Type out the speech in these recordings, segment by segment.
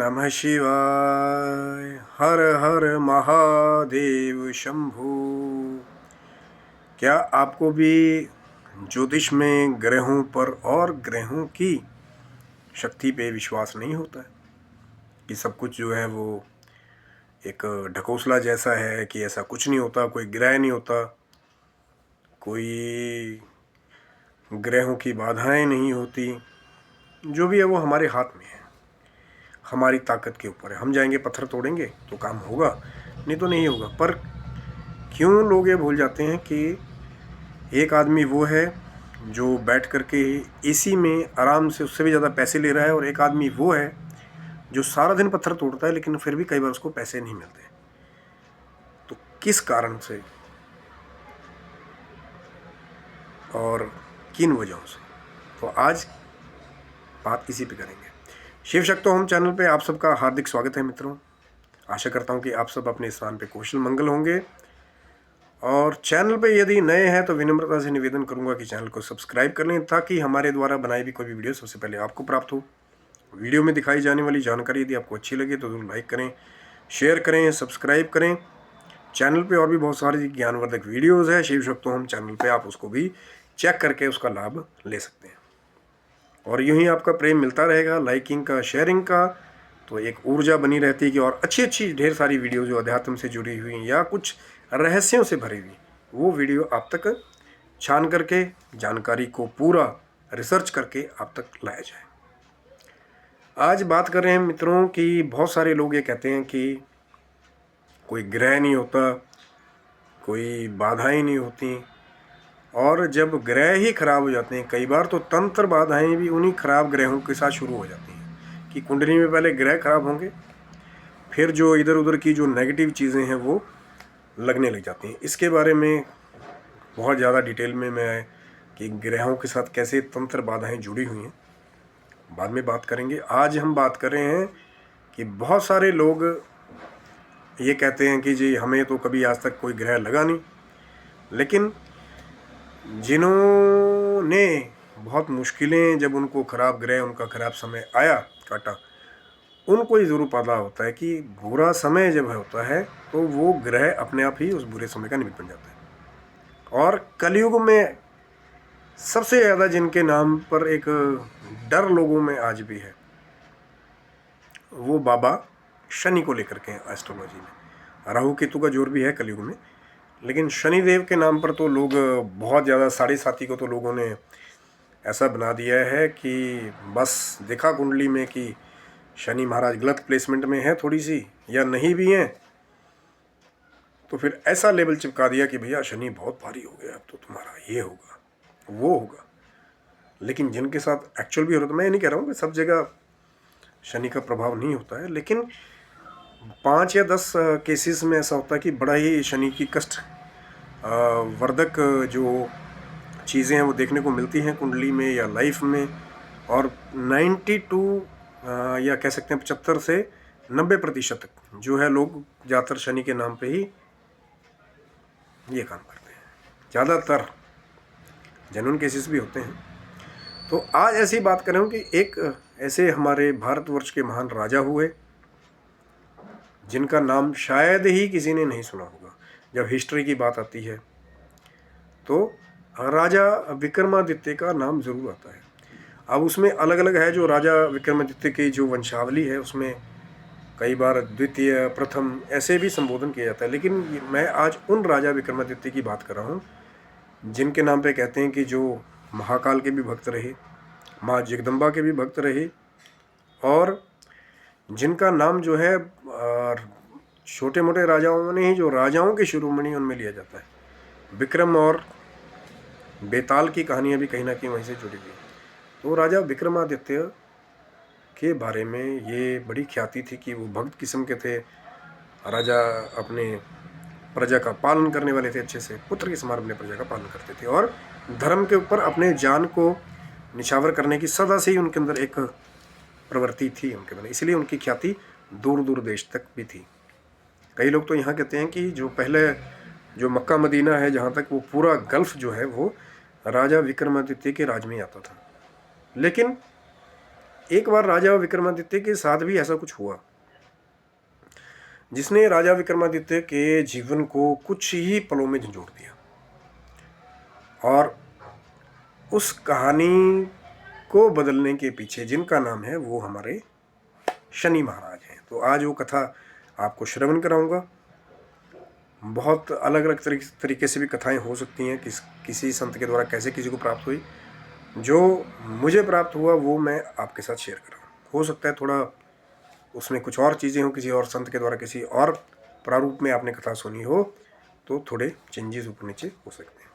नमः शिवाय। हर हर महादेव शंभू। क्या आपको भी ज्योतिष में ग्रहों पर और ग्रहों की शक्ति पे विश्वास नहीं होता है कि सब कुछ जो है वो एक ढकोसला जैसा है, कि ऐसा कुछ नहीं होता, कोई ग्रह नहीं होता, कोई ग्रहों की बाधाएं नहीं होती। जो भी है वो हमारे हाथ में है, हमारी ताकत के ऊपर है। हम जाएंगे पत्थर तोड़ेंगे तो काम होगा, नहीं तो नहीं होगा। पर क्यों लोग ये भूल जाते हैं कि एक आदमी वो है जो बैठ करके एसी में आराम से उससे भी ज़्यादा पैसे ले रहा है, और एक आदमी वो है जो सारा दिन पत्थर तोड़ता है लेकिन फिर भी कई बार उसको पैसे नहीं मिलते। तो किस कारण से और किन वजहों से, तो आज बात इसी पे करेंगे। शिव शक्तो होम चैनल पे आप सबका हार्दिक स्वागत है मित्रों। आशा करता हूँ कि आप सब अपने स्थान पे कुशल मंगल होंगे। और चैनल पे यदि नए हैं तो विनम्रता से निवेदन करूंगा कि चैनल को सब्सक्राइब कर लें, ताकि हमारे द्वारा बनाई भी कोई भी वीडियो सबसे पहले आपको प्राप्त हो। वीडियो में दिखाई जाने वाली जानकारी यदि आपको अच्छी लगे तो जरूर लाइक करें, शेयर करें, सब्सक्राइब करें। चैनल पे और भी बहुत सारी ज्ञानवर्धक वीडियोज़ है शिव शक्तो होम चैनल पर, आप उसको भी चेक करके उसका लाभ ले सकते हैं। और यूँ ही आपका प्रेम मिलता रहेगा, लाइकिंग का, शेयरिंग का, तो एक ऊर्जा बनी रहती है कि और अच्छी अच्छी ढेर सारी वीडियो जो अध्यात्म से जुड़ी हुई या कुछ रहस्यों से भरी हुई, वो वीडियो आप तक छान करके जानकारी को पूरा रिसर्च करके आप तक लाया जाए। आज बात कर रहे हैं मित्रों कि बहुत सारे लोग ये कहते हैं कि कोई ग्रह नहीं होता, कोई बाधाएं नहीं होती, और जब ग्रह ही खराब हो जाते हैं, कई बार तो तंत्र बाधाएं भी उन्हीं खराब ग्रहों के साथ शुरू हो जाती हैं कि कुंडली में पहले ग्रह खराब होंगे, फिर जो इधर उधर की जो नेगेटिव चीज़ें हैं वो लगने लग जाती हैं। इसके बारे में बहुत ज़्यादा डिटेल में मैं कि ग्रहों के साथ कैसे तंत्र बाधाएं जुड़ी हुई हैं बाद में बात करेंगे। आज हम बात कर रहे हैं कि बहुत सारे लोग ये कहते हैं कि जी हमें तो कभी आज तक कोई ग्रह लगा नहीं, लेकिन जिन्होंने बहुत मुश्किलें, जब उनको खराब ग्रह, उनका खराब समय आया काटा, उनको ये ज़रूर पता होता है कि बुरा समय जब होता है तो वो ग्रह अपने आप ही उस बुरे समय का निमित्त बन जाता है। और कलयुग में सबसे ज़्यादा जिनके नाम पर एक डर लोगों में आज भी है, वो बाबा शनि को लेकर के हैं। एस्ट्रोलॉजी में राहु केतु का जोर भी है कलयुग में, लेकिन शनिदेव के नाम पर तो लोग बहुत ज़्यादा, 7.5 को तो लोगों ने ऐसा बना दिया है कि बस देखा कुंडली में कि शनि महाराज गलत प्लेसमेंट में है थोड़ी सी, या नहीं भी हैं, तो फिर ऐसा लेवल चिपका दिया कि भैया शनि बहुत भारी हो गया, अब तो तुम्हारा ये होगा वो होगा। लेकिन जिनके साथ एक्चुअल भी हो रहा था, मैं ये नहीं कह रहा हूँ कि सब जगह शनि का प्रभाव नहीं होता है, लेकिन 5 या 10 केसेस में ऐसा होता है कि बड़ा ही शनि की कष्ट वर्धक जो चीज़ें हैं वो देखने को मिलती हैं कुंडली में या लाइफ में। और 92 या कह सकते हैं 75 से 90% जो है लोग ज़्यादातर शनि के नाम पे ही ये काम करते हैं। ज़्यादातर जेन्युइन केसेस भी होते हैं। तो आज ऐसी बात करें कि एक ऐसे हमारे भारतवर्ष के महान राजा हुए जिनका नाम शायद ही किसी ने नहीं सुना होगा। जब हिस्ट्री की बात आती है तो राजा विक्रमादित्य का नाम ज़रूर आता है। अब उसमें अलग अलग है, जो राजा विक्रमादित्य की जो वंशावली है उसमें कई बार द्वितीय, प्रथम ऐसे भी संबोधन किया जाता है, लेकिन मैं आज उन राजा विक्रमादित्य की बात कर रहा हूँ जिनके नाम पे कहते हैं कि जो महाकाल के भी भक्त रहे, माँ जगदम्बा के भी भक्त रहे, और जिनका नाम जो है छोटे मोटे राजाओं ने ही, जो राजाओं के शिरोमणि, उनमें लिया जाता है। विक्रम और बेताल की कहानियाँ भी कहीं ना कहीं वहीं से जुड़ी हुई। तो राजा विक्रमादित्य के बारे में ये बड़ी ख्याति थी कि वो भक्त किस्म के थे। राजा अपने प्रजा का पालन करने वाले थे, अच्छे से पुत्र के समान अपने प्रजा का पालन करते थे, और धर्म के ऊपर अपने जान को निछावर करने की सदा से ही उनके अंदर एक प्रवृत्ति थी उनके अंदर, इसलिए उनकी ख्याति दूर दूर देश तक भी थी। कई लोग तो यहाँ कहते हैं कि जो पहले जो मक्का मदीना है, जहाँ तक वो पूरा गल्फ जो है वो राजा विक्रमादित्य के राज में आता था। लेकिन एक बार राजा विक्रमादित्य के साथ भी ऐसा कुछ हुआ, जिसने राजा विक्रमादित्य के जीवन को कुछ ही पलों में झंझोड़ दिया। और उस कहानी को बदलने के पीछे जिनका नाम है वो हमारे शनि महाराज हैं। तो आज वो कथा आपको श्रवण कराऊंगा। बहुत अलग अलग तरीके से भी कथाएं हो सकती हैं, किसी संत के द्वारा कैसे किसी को प्राप्त हुई। जो मुझे प्राप्त हुआ वो मैं आपके साथ शेयर कर रहा हूँ। हो सकता है थोड़ा उसमें कुछ और चीज़ें हो, किसी और संत के द्वारा किसी और प्रारूप में आपने कथा सुनी हो तो थोड़े चेंजेस ऊपर नीचे हो सकते हैं।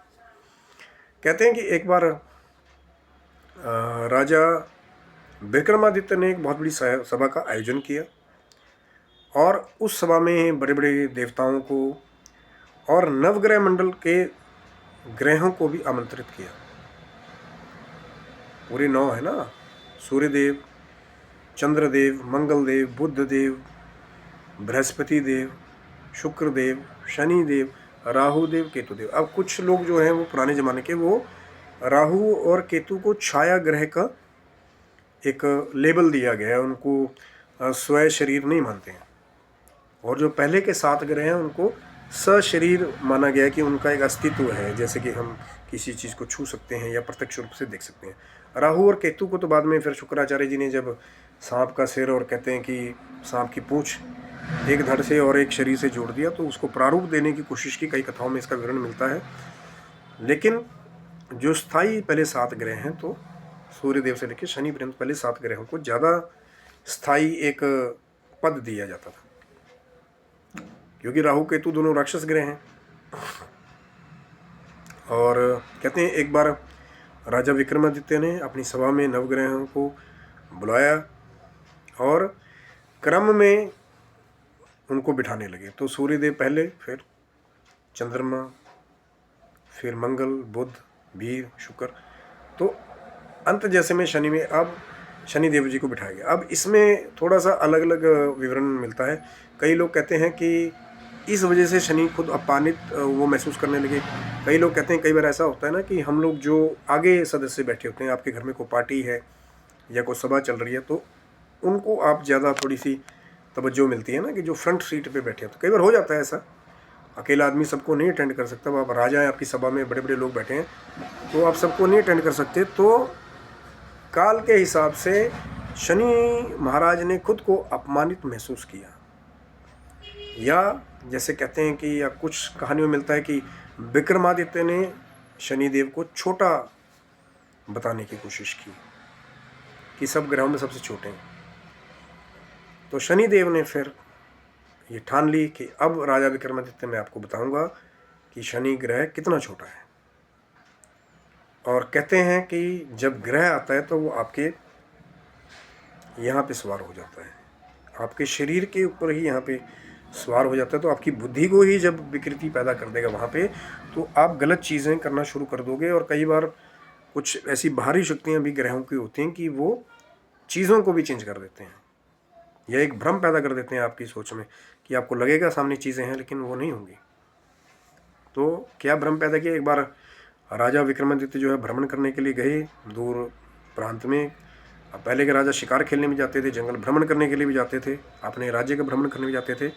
कहते हैं कि एक बार राजा विक्रमादित्य ने एक बहुत बड़ी सभा का आयोजन किया और उस सभा में बड़े बड़े देवताओं को और नवग्रह मंडल के ग्रहों को भी आमंत्रित किया। पूरे 9 है ना, सूर्यदेव, चंद्रदेव, मंगलदेव, बुधदेव, बृहस्पति देव, शुक्रदेव, शनिदेव, राहुदेव, केतुदेव। अब कुछ लोग जो हैं वो पुराने ज़माने के, वो राहु और केतु को छाया ग्रह का एक लेबल दिया गया है, उनको स्वयं शरीर नहीं मानते हैं। और जो पहले के 7 ग्रह हैं उनको सशरीर माना गया कि उनका एक अस्तित्व है, जैसे कि हम किसी चीज़ को छू सकते हैं या प्रत्यक्ष रूप से देख सकते हैं। राहु और केतु को तो बाद में फिर शुक्राचार्य जी ने जब सांप का सिर और कहते हैं कि सांप की पूंछ एक धड़ से और एक शरीर से जोड़ दिया, तो उसको प्रारूप देने की कोशिश की। कई कथाओं में इसका विवरण मिलता है। लेकिन जो स्थायी पहले 7 ग्रह हैं, तो सूर्यदेव से लेकर शनि पर्यंत पहले 7 ग्रहों को ज़्यादा स्थायी एक पद दिया जाता था, क्योंकि राहु केतु दोनों राक्षस ग्रह हैं। और कहते हैं एक बार राजा विक्रमादित्य ने अपनी सभा में नवग्रहों को बुलाया और क्रम में उनको बिठाने लगे। तो सूर्यदेव पहले, फिर चंद्रमा, फिर मंगल, बुध, वीर, शुक्र, तो अंत जैसे में शनि में अब शनिदेव जी को बिठाया गया। अब इसमें थोड़ा सा अलग अलग विवरण मिलता है। कई लोग कहते हैं कि इस वजह से शनि खुद अपमानित वो महसूस करने लगे। कई लोग कहते हैं कई बार ऐसा होता है ना कि हम लोग जो आगे सदस्य बैठे होते हैं, आपके घर में कोई पार्टी है या कोई सभा चल रही है, तो उनको आप ज़्यादा थोड़ी सी तवज्जो मिलती है ना, कि जो फ्रंट सीट पे बैठे हैं। तो कई बार हो जाता है ऐसा, अकेला आदमी सबको नहीं अटेंड कर सकता। आप राजा हैं, आपकी सभा में बड़े बड़े लोग बैठे हैं, तो आप सबको नहीं अटेंड कर सकते। तो काल के हिसाब से शनि महाराज ने खुद को अपमानित महसूस किया, या जैसे कहते हैं कि, या कुछ कहानियों में मिलता है कि विक्रमादित्य ने शनिदेव को छोटा बताने की कोशिश की, कि सब ग्रहों में सबसे छोटे हैं। तो शनिदेव ने फिर ये ठान ली कि अब राजा विक्रमादित्य मैं आपको बताऊंगा कि शनि ग्रह कितना छोटा है। और कहते हैं कि जब ग्रह आता है तो वो आपके यहाँ पे सवार हो जाता है, आपके शरीर के ऊपर ही यहाँ पे सवार हो जाता है। तो आपकी बुद्धि को ही जब विकृति पैदा कर देगा वहाँ पे, तो आप गलत चीज़ें करना शुरू कर दोगे। और कई बार कुछ ऐसी बाहरी शक्तियाँ भी ग्रहों की होती हैं कि वो चीज़ों को भी चेंज कर देते हैं, या एक भ्रम पैदा कर देते हैं आपकी सोच में, कि आपको लगेगा सामने चीज़ें हैं लेकिन वो नहीं होंगी। तो क्या भ्रम पैदा किया, एक बार राजा विक्रमादित्य जो है भ्रमण करने के लिए गए दूर प्रांत में। अब पहले के राजा शिकार खेलने भी जाते थे, जंगल भ्रमण करने के लिए भी जाते थे, अपने राज्य का भ्रमण करने भी जाते थे।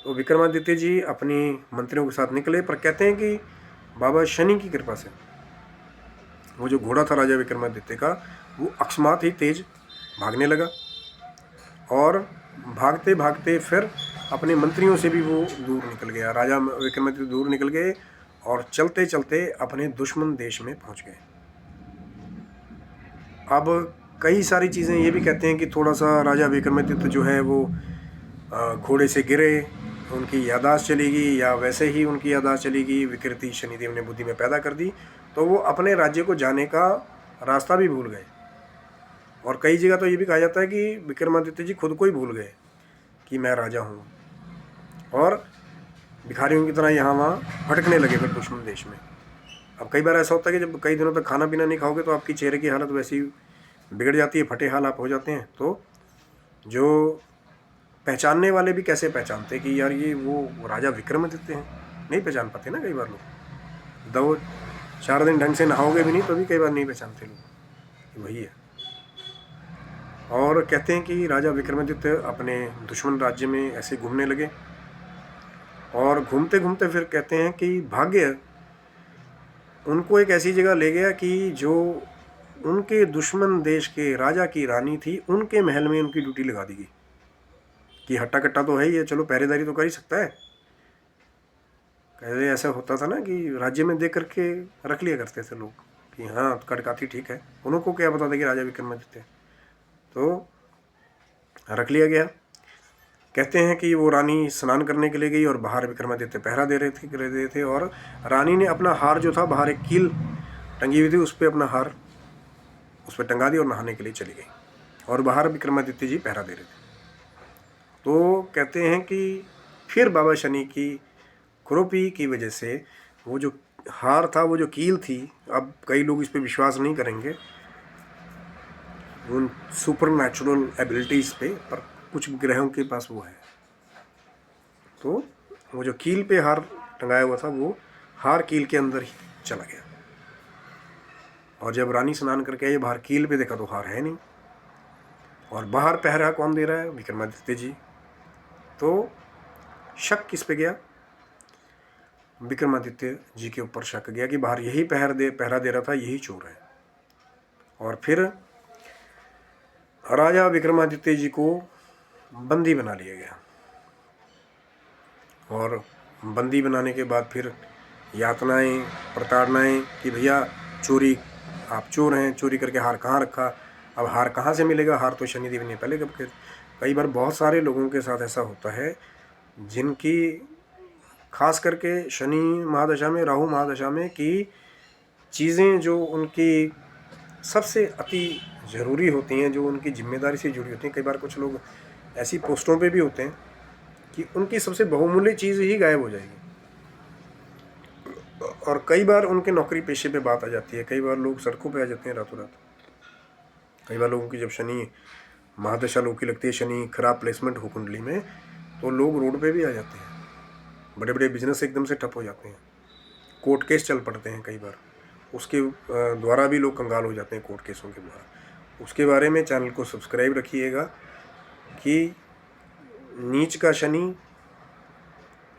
तो विक्रमादित्य जी अपनी मंत्रियों के साथ निकले, पर कहते हैं कि बाबा शनि की कृपा से वो जो घोड़ा था राजा विक्रमादित्य का, वो अकस्मात ही तेज भागने लगा, और भागते भागते फिर अपने मंत्रियों से भी वो दूर निकल गया। राजा विक्रमादित्य दूर निकल गए और चलते चलते अपने दुश्मन देश में पहुंच गए। अब कई सारी चीज़ें ये भी कहते हैं कि थोड़ा सा राजा विक्रमादित्य जो है वो घोड़े से गिरे, उनकी याददाश्त चली गई, या वैसे ही उनकी याददाश्त चली गई, विकृति शनिदेव ने बुद्धि में पैदा कर दी, तो वो अपने राज्य को जाने का रास्ता भी भूल गए। और कई जगह तो ये भी कहा जाता है कि विक्रमादित्य जी खुद को ही भूल गए कि मैं राजा हूँ, और भिखारियों की तरह यहाँ वहाँ भटकने लगे फिर दुश्मन देश में। अब कई बार ऐसा होता है कि जब कई दिनों तक खाना पीना नहीं खाओगे तो आपकी चेहरे की हालत वैसी बिगड़ जाती है, फटे हाल आप हो जाते हैं। तो जो पहचानने वाले भी कैसे पहचानते कि यार ये वो राजा विक्रमादित्य हैं, नहीं पहचान पाते ना कई बार लोग। 2-4 दिन ढंग से नहाओगे भी नहीं तो भी कई बार नहीं पहचानते लोग, वही है। और कहते हैं कि राजा विक्रमादित्य अपने दुश्मन राज्य में ऐसे घूमने लगे और घूमते घूमते फिर कहते हैं कि भाग्य उनको एक ऐसी जगह ले गया कि जो उनके दुश्मन देश के राजा की रानी थी, उनके महल में उनकी ड्यूटी लगा दी गई कि हट्टा कट्टा तो है ही है, चलो पहरेदारी तो कर ही सकता है। पहले ऐसा होता था ना कि राज्य में देख करके रख लिया करते थे लोग कि हाँ कटकाती ठीक है, उनको क्या पता था कि राजा विक्रमादित्य, तो रख लिया गया। कहते हैं कि वो रानी स्नान करने के लिए गई और बाहर विक्रमादित्य पहरा दे रहे थे और रानी ने अपना हार जो था, बाहर एक कील टंगी हुई थी, उस पर अपना हार उस पर टंगा दी और नहाने के लिए चली गई और बाहर विक्रमादित्य जी पहरा दे रहे थे। तो कहते हैं कि फिर बाबा शनि की कृपा की वजह से वो जो हार था, वो जो कील थी, अब कई लोग इस पर विश्वास नहीं करेंगे उन सुपर नेचुरल एबिलिटीज़ पे, पर कुछ ग्रहों के पास वो है, तो वो जो कील पे हार टंगाया हुआ था, वो हार कील के अंदर ही चला गया। और जब रानी स्नान करके आई, बाहर कील पे देखा तो हार है नहीं, और बाहर पहरा कौन दे रहा है? विक्रमादित्य जी। तो शक किस पे गया? विक्रमादित्य जी के ऊपर शक गया कि बाहर यही पहरा दे रहा था, यही चोर है। और फिर राजा विक्रमादित्य जी को बंदी बना लिया गया और बंदी बनाने के बाद फिर यातनाएं, प्रताड़नाएं कि भैया चोरी, आप चोर हैं, चोरी करके हार कहाँ रखा, अब हार कहाँ से मिलेगा? हार तो शनिदेव ने पहले कब। कई बार बहुत सारे लोगों के साथ ऐसा होता है जिनकी खास करके शनि महादशा में, राहु महादशा में की चीज़ें जो उनकी सबसे अति ज़रूरी होती हैं, जो उनकी जिम्मेदारी से जुड़ी होती हैं, कई बार कुछ लोग ऐसी पोस्टों पे भी होते हैं कि उनकी सबसे बहुमूल्य चीज़ ही गायब हो जाएगी। और कई बार उनके नौकरी पेशे पे बात आ जाती है, कई बार लोग सड़कों पे आ जाते हैं रातों रात। कई बार लोगों की जब शनि महादशा लोगों की लगती है, शनि खराब प्लेसमेंट हो कुंडली में, तो लोग रोड पे भी आ जाते हैं, बड़े बड़े बिजनेस एकदम से ठप हो जाते हैं, कोर्ट केस चल पड़ते हैं कई बार, उसके द्वारा भी लोग कंगाल हो जाते हैं, कोर्ट केसों के द्वारा। उसके बारे में चैनल को सब्सक्राइब रखिएगा कि नीच का शनि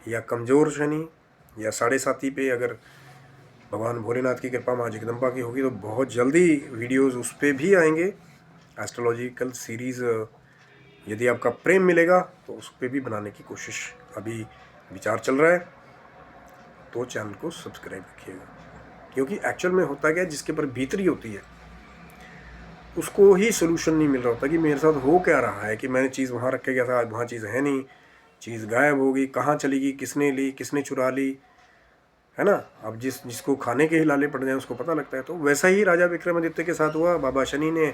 या कमज़ोर शनि या साढ़े साती पे अगर भगवान भोलेनाथ की कृपा, माँ जगदम्बा की होगी, तो बहुत जल्दी वीडियोस उस पर भी आएंगे। एस्ट्रोलॉजिकल सीरीज़ यदि आपका प्रेम मिलेगा तो उस पर भी बनाने की कोशिश अभी विचार चल रहा है, तो चैनल को सब्सक्राइब रखिएगा। क्योंकि एक्चुअल में होता क्या है, जिसके ऊपर भीतरी होती है उसको ही सोल्यूशन नहीं मिल रहा होता कि मेरे साथ हो क्या रहा है, कि मैंने चीज़ वहाँ रख के गया था, वहाँ चीज़ है नहीं, चीज़ गायब हो गई, कहाँ चली गई, किसने ली, किसने चुरा ली, है ना। अब जिसको खाने के ही लाले पड़ जाए उसको पता लगता है। तो वैसा ही राजा विक्रमादित्य के साथ हुआ। बाबा शनि ने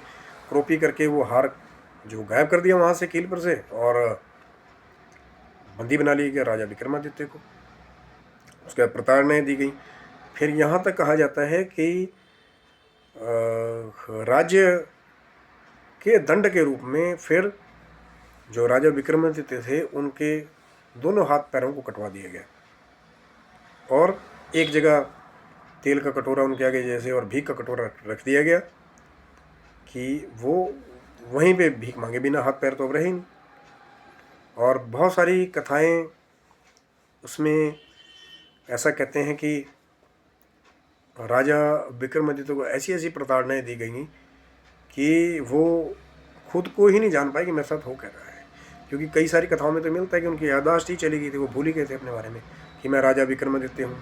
क्रोपी करके वो हार जो गायब कर दिया वहाँ से कील पर से, और बंदी बना लिया गया राजा विक्रमादित्य को। उसके बाद प्रताड़नाएं दी गई। फिर यहाँ तक कहा जाता है कि राज्य के दंड के रूप में फिर जो राजा विक्रमादित्य थे उनके दोनों हाथ पैरों को कटवा दिया गया, और एक जगह तेल का कटोरा उनके आगे जैसे और भीख का कटोरा रख दिया गया कि वो वहीं पे भीख मांगे बिना, हाथ पैर तो अब रहे ही नहीं। और बहुत सारी कथाएं उसमें ऐसा कहते हैं कि राजा विक्रमादित्य को ऐसी ऐसी प्रताड़नाएं दी गई कि वो खुद को ही नहीं जान पाए कि मेरे साथ हो क्या रहा है। क्योंकि कई सारी कथाओं में तो मिलता है कि उनकी याददाश्त ही चली गई थी, वो भूल ही गए थे अपने बारे में कि मैं राजा विक्रमादित्य हूँ,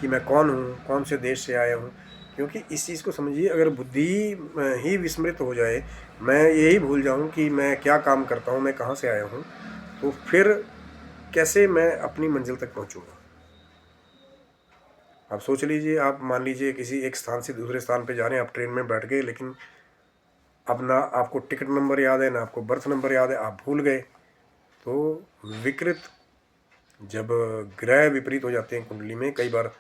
कि मैं कौन हूँ, कौन से देश से आया हूँ। क्योंकि इस चीज़ को समझिए, अगर बुद्धि ही विस्मृत हो जाए, मैं यही भूल जाऊँ कि मैं क्या काम करता हूँ, मैं कहाँ से आया हूँ, तो फिर कैसे मैं अपनी मंजिल तक पहुँचूँगा। आप सोच लीजिए, आप मान लीजिए किसी एक स्थान से दूसरे स्थान पे जा रहे हैं, आप ट्रेन में बैठ गए, लेकिन अब ना आपको टिकट नंबर याद है, ना आपको बर्थ नंबर याद है, आप भूल गए। तो विकृत जब ग्रह विपरीत हो जाते हैं कुंडली में, कई बार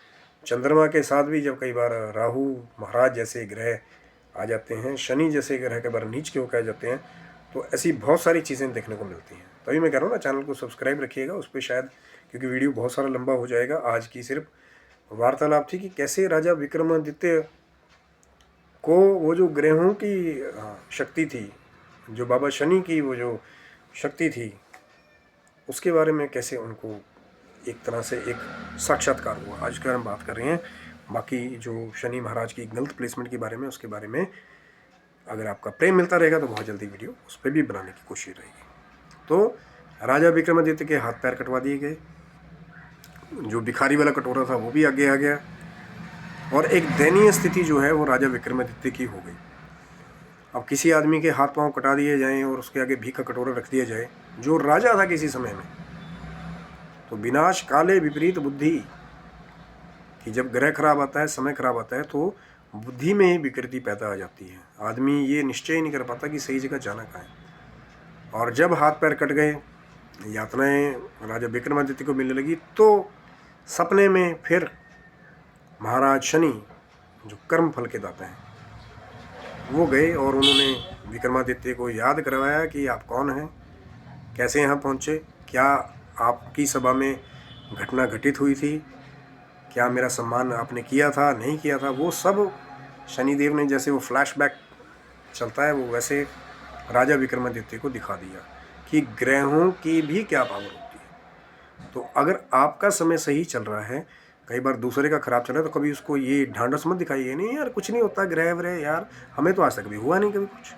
चंद्रमा के साथ भी जब कई बार राहु महाराज जैसे ग्रह आ जाते हैं, शनि जैसे ग्रह कई बार नीच के होकर आ जाते हैं, तो ऐसी बहुत सारी चीज़ें देखने को मिलती हैं। तभी मैं कह रहा हूँ ना, चैनल को सब्सक्राइब रखिएगा, उस पर शायद, क्योंकि वीडियो बहुत सारा लंबा हो जाएगा। आज की सिर्फ वार्तालाप थी कि कैसे राजा विक्रमादित्य को वो जो ग्रहों की शक्ति थी, जो बाबा शनि की वो जो शक्ति थी उसके बारे में कैसे उनको एक तरह से एक साक्षात्कार हुआ, आज की हम बात कर रहे हैं। बाकी जो शनि महाराज की गलत प्लेसमेंट के बारे में, उसके बारे में अगर आपका प्रेम मिलता रहेगा तो बहुत जल्दी वीडियो उस पर भी बनाने की कोशिश रहेगी। तो राजा विक्रमादित्य के हाथ पैर कटवा दिए गए, जो भिखारी वाला कटोरा था वो भी आगे आ गया, और एक दयनीय स्थिति जो है वो राजा विक्रमादित्य की हो गई। अब किसी आदमी के हाथ पांव कटा दिए जाएं और उसके आगे भीख का कटोरा रख दिया जाए, जो राजा था किसी समय में, तो विनाश काले विपरीत बुद्धि कि जब ग्रह खराब आता है, समय खराब आता है, तो बुद्धि में ही विकृति पैदा आ जाती है। आदमी ये निश्चय नहीं कर पाता कि सही जगह जाना कहाँ है। और जब हाथ पैर कट गए, यातनाएं राजा विक्रमादित्य को मिलने लगी, तो सपने में फिर महाराज शनि जो कर्म फल के दाता हैं वो गए और उन्होंने विक्रमादित्य को याद करवाया कि आप कौन हैं, कैसे यहाँ पहुँचे, क्या आपकी सभा में घटना घटित हुई थी, क्या मेरा सम्मान आपने किया था, नहीं किया था। वो सब शनिदेव ने, जैसे वो फ्लैशबैक चलता है, वो वैसे राजा विक्रमादित्य को दिखा दिया कि ग्रहों की भी क्या पावर होती है। तो अगर आपका समय सही चल रहा है, कई बार दूसरे का खराब चल रहा है, तो कभी उसको ये ढांढस मत दिखाइए, नहीं यार कुछ नहीं होता, ग्रह व्रह यार हमें तो आज तक भी हुआ नहीं कभी कुछ।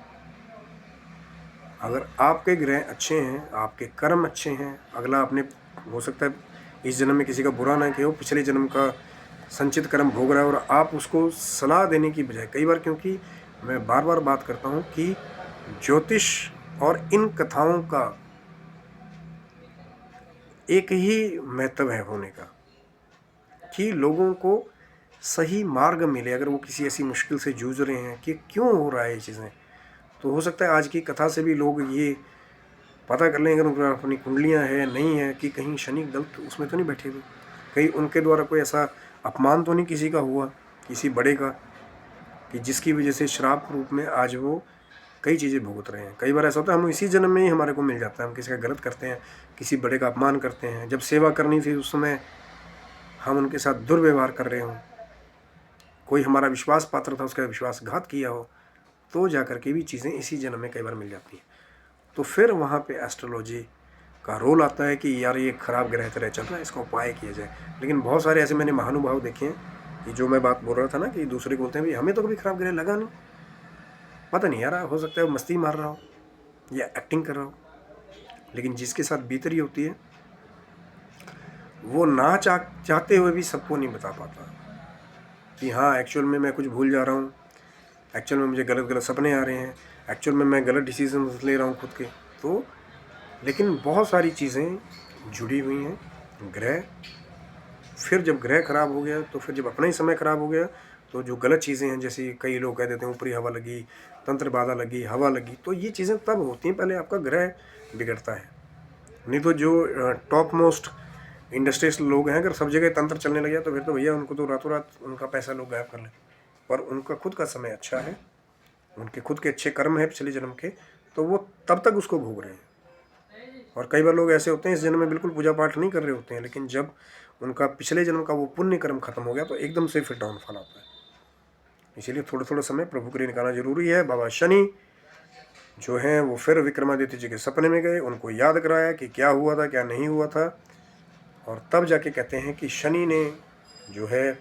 अगर आपके ग्रह अच्छे हैं, आपके कर्म अच्छे हैं, अगला आपने हो सकता है इस जन्म में किसी का बुरा ना किया हो, पिछले जन्म का संचित कर्म भोग रहा है, और आप उसको सलाह देने की बजाय, कई बार, क्योंकि मैं बार बार बात करता हूँ कि ज्योतिष और इन कथाओं का एक ही महत्व है होने का कि लोगों को सही मार्ग मिले। अगर वो किसी ऐसी मुश्किल से जूझ रहे हैं कि क्यों हो रहा है ये चीज़ें, तो हो सकता है आज की कथा से भी लोग ये पता कर लें, अगर उनकी अपनी कुंडलियाँ है नहीं है, कि कहीं शनि गलत उसमें तो नहीं बैठे हुए, कहीं उनके द्वारा कोई ऐसा अपमान तो नहीं किसी का हुआ, किसी बड़े का, कि जिसकी वजह से श्राप रूप में आज वो कई चीज़ें भुगत रहे हैं। कई बार ऐसा होता है हम इसी जन्म में ही हमारे को मिल जाता है, हम किसी का गलत करते हैं, किसी बड़े का अपमान करते हैं, जब सेवा करनी थी उस समय हम उनके साथ दुर्व्यवहार कर रहे हों, कोई हमारा विश्वास पात्र था उसका विश्वासघात किया हो, तो जा कर के भी चीज़ें इसी जन्म में कई बार मिल जाती हैं। तो फिर वहाँ पे एस्ट्रोलॉजी का रोल आता है कि यार ये खराब ग्रह तरह चल रहा है, इसका उपाय किया जाए। लेकिन बहुत सारे ऐसे मैंने महानुभाव देखे हैं कि जो मैं बात बोल रहा था ना, कि दूसरे को बोलते हैं भाई हमें तो कभी खराब ग्रह लगा नहीं, पता नहीं यार, हो सकता है वो मस्ती मार रहा हो या एक्टिंग कर रहा हो, लेकिन जिसके साथ बीतरी होती है वो ना चाहते हुए भी सबको नहीं बता पाता कि हाँ एक्चुअल में मैं कुछ भूल जा रहा हूँ, एक्चुअल में मुझे गलत गलत सपने आ रहे हैं, एक्चुअल में मैं गलत डिसीजन ले रहा हूँ खुद के। तो लेकिन बहुत सारी चीज़ें जुड़ी हुई हैं ग्रह। फिर जब ग्रह खराब हो गया, तो फिर जब अपना ही समय खराब हो गया, तो जो गलत चीज़ें हैं, जैसे कई लोग कह देते हैं ऊपरी हवा लगी, तंत्र बाधा लगी, हवा लगी, तो ये चीज़ें तब होती हैं पहले आपका ग्रह बिगड़ता है। नहीं तो जो टॉप मोस्ट इंडस्ट्रियल लोग हैं, अगर सब जगह तंत्र चलने लग गया तो फिर तो भैया उनको तो रातों रात उनका पैसा लोग गायब कर लें। पर उनका खुद का समय अच्छा है, उनके खुद के अच्छे कर्म है पिछले जन्म के, तो वो तब तक उसको भोग रहे हैं। और कई बार लोग ऐसे होते हैं इस जन्म में बिल्कुल पूजा पाठ नहीं कर रहे होते हैं, लेकिन जब उनका पिछले जन्म का वो पुण्य कर्म खत्म हो गया तो एकदम से फिर डाउनफॉल आता है। इसीलिए थोड़ा थोड़ा समय प्रभु के लिए निकालना जरूरी है। बाबा शनि जो हैं वो फिर विक्रमादित्य जी के सपने में गए, उनको याद कराया कि क्या हुआ था क्या नहीं हुआ था, और तब जाके कहते हैं कि शनि ने जो है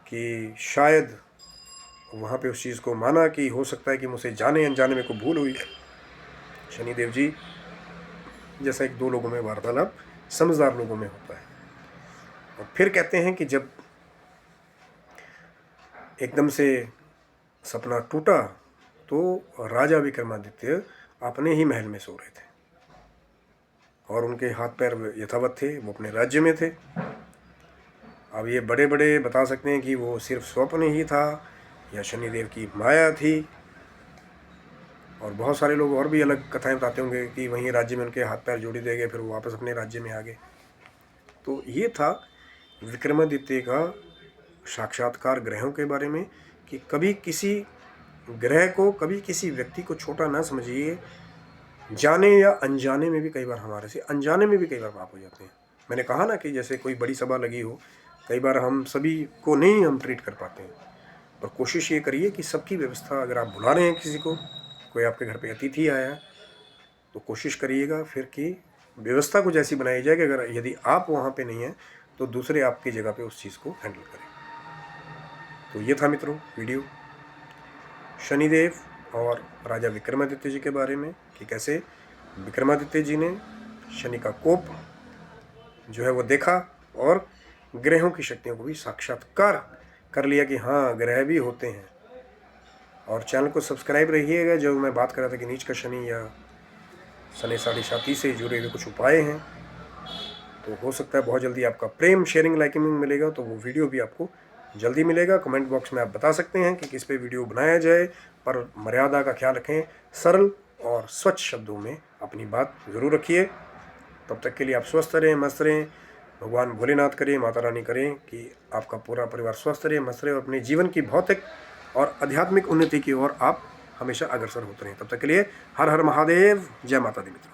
कि शायद वहाँ पे उस चीज़ को माना कि हो सकता है कि मुझसे जाने अनजाने में कोई भूल हुई है। शनिदेव जी जैसा एक दो लोगों में वार्तालाप समझदार लोगों में होता है। और फिर कहते हैं कि जब एकदम से सपना टूटा तो राजा विक्रमादित्य अपने ही महल में सो रहे थे और उनके हाथ पैर यथावत थे, वो अपने राज्य में थे। अब ये बड़े बड़े बता सकते हैं कि वो सिर्फ स्वप्न ही था या शनिदेव की माया थी, और बहुत सारे लोग और भी अलग कथाएं बताते होंगे कि वहीं राज्य में उनके हाथ पैर जोड़ दिए गए, फिर वो वापस अपने राज्य में आ गए। तो ये था विक्रमादित्य का साक्षात्कार ग्रहों के बारे में, कि कभी किसी ग्रह को, कभी किसी व्यक्ति को छोटा ना समझिए। जाने या अनजाने में भी कई बार हमारे से, अनजाने में भी कई बार पाप हो जाते हैं। मैंने कहा ना कि जैसे कोई बड़ी सभा लगी हो, कई बार हम सभी को नहीं हम ट्रीट कर पाते हैं, पर कोशिश ये करिए कि सबकी व्यवस्था, अगर आप बुला रहे हैं किसी को कोई आपके घर पे अतिथि आया तो कोशिश करिएगा फिर कि व्यवस्था कुछ ऐसी बनाई जाए कि अगर यदि आप वहाँ पे नहीं हैं तो दूसरे आपकी जगह पे उस चीज़ को हैंडल करें। तो ये था मित्रों वीडियो शनिदेव और राजा विक्रमादित्य जी के बारे में कि कैसे विक्रमादित्य जी ने शनि का कोप जो है वो देखा और ग्रहों की शक्तियों को भी साक्षात्कार कर लिया कि हाँ ग्रह भी होते हैं। और चैनल को सब्सक्राइब रहिएगा। जो मैं बात कर रहा था कि नीच का शनि या शनि साढ़े साथी से जुड़े हुए कुछ उपाय हैं, तो हो सकता है बहुत जल्दी आपका प्रेम शेयरिंग लाइकिंग मिलेगा, तो वो वीडियो भी आपको जल्दी मिलेगा। कमेंट बॉक्स में आप बता सकते हैं कि किस पे वीडियो बनाया जाए, पर मर्यादा का ख्याल रखें, सरल और स्वच्छ शब्दों में अपनी बात ज़रूर रखिए। तब तक के लिए आप स्वस्थ रहें, मस्त रहें। भगवान भोलेनाथ करें, माता रानी करें कि आपका पूरा परिवार स्वस्थ रहे, मस्त रहे और अपने जीवन की भौतिक और आध्यात्मिक उन्नति की ओर आप हमेशा अग्रसर होते रहें। तब तक के लिए हर हर महादेव, जय माता दी मित्रों।